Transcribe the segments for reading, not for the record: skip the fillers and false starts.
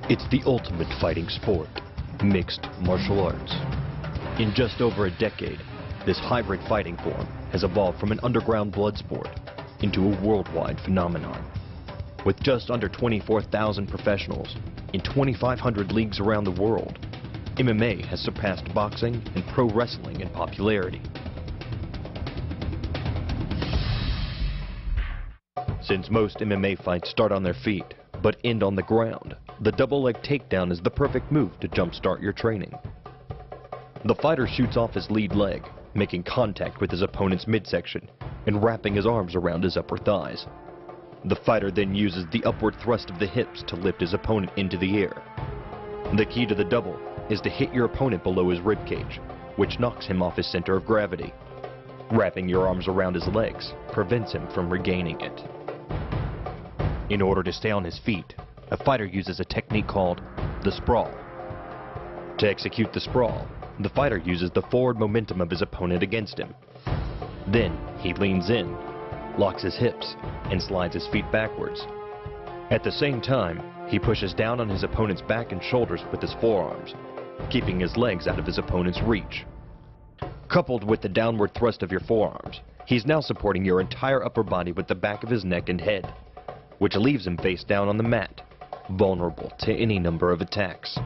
It's the ultimate fighting sport, mixed martial arts. In just over a decade, this hybrid fighting form has evolved from an underground blood sport into a worldwide phenomenon. With just under 24,000 professionals in 2,500 leagues around the world, MMA has surpassed boxing and pro wrestling in popularity. Since most MMA fights start on their feet, but end on the ground, the double leg takedown is the perfect move to jumpstart your training. The fighter shoots off his lead leg, making contact with his opponent's midsection and wrapping his arms around his upper thighs. The fighter then uses the upward thrust of the hips to lift his opponent into the air. The key to the double is to hit your opponent below his ribcage, which knocks him off his center of gravity. Wrapping your arms around his legs prevents him from regaining it. In order to stay on his feet, a fighter uses a technique called the sprawl. To execute the sprawl, the fighter uses the forward momentum of his opponent against him. Then he leans in, locks his hips, and slides his feet backwards. At the same time, he pushes down on his opponent's back and shoulders with his forearms, keeping his legs out of his opponent's reach. Coupled with the downward thrust of your forearms, he's now supporting your entire upper body with the back of his neck and head, which leaves him face down on the mat, vulnerable to any number of attacks.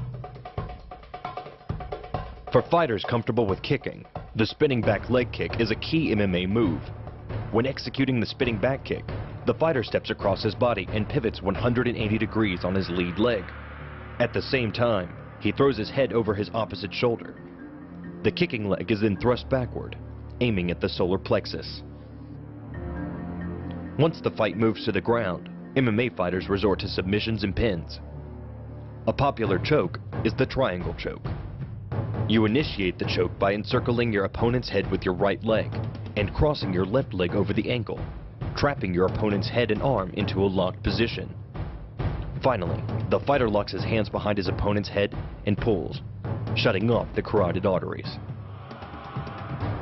For fighters comfortable with kicking, the spinning back leg kick is a key MMA move. When executing the spinning back kick, the fighter steps across his body and pivots 180 degrees on his lead leg. At the same time, he throws his head over his opposite shoulder. The kicking leg is then thrust backward, aiming at the solar plexus. Once the fight moves to the ground, MMA fighters resort to submissions and pins. A popular choke is the triangle choke. You initiate the choke by encircling your opponent's head with your right leg and crossing your left leg over the ankle, trapping your opponent's head and arm into a locked position. Finally, the fighter locks his hands behind his opponent's head and pulls, shutting off the carotid arteries.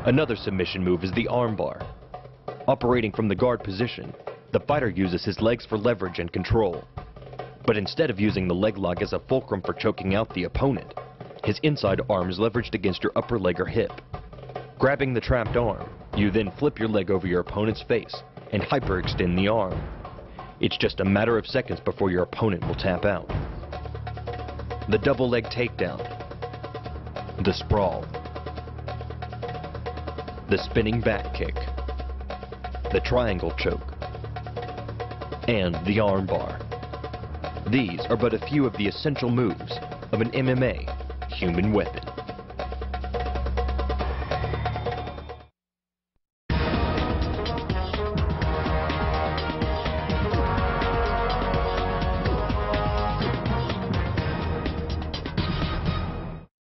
Another submission move is the armbar. Operating from the guard position, the fighter uses his legs for leverage and control. But instead of using the leg lock as a fulcrum for choking out the opponent, his inside arm is leveraged against your upper leg or hip. Grabbing the trapped arm, you then flip your leg over your opponent's face and hyperextend the arm. It's just a matter of seconds before your opponent will tap out. The double leg takedown, the sprawl, the spinning back kick, the triangle choke, and the armbar. These are but a few of the essential moves of an MMA human weapon.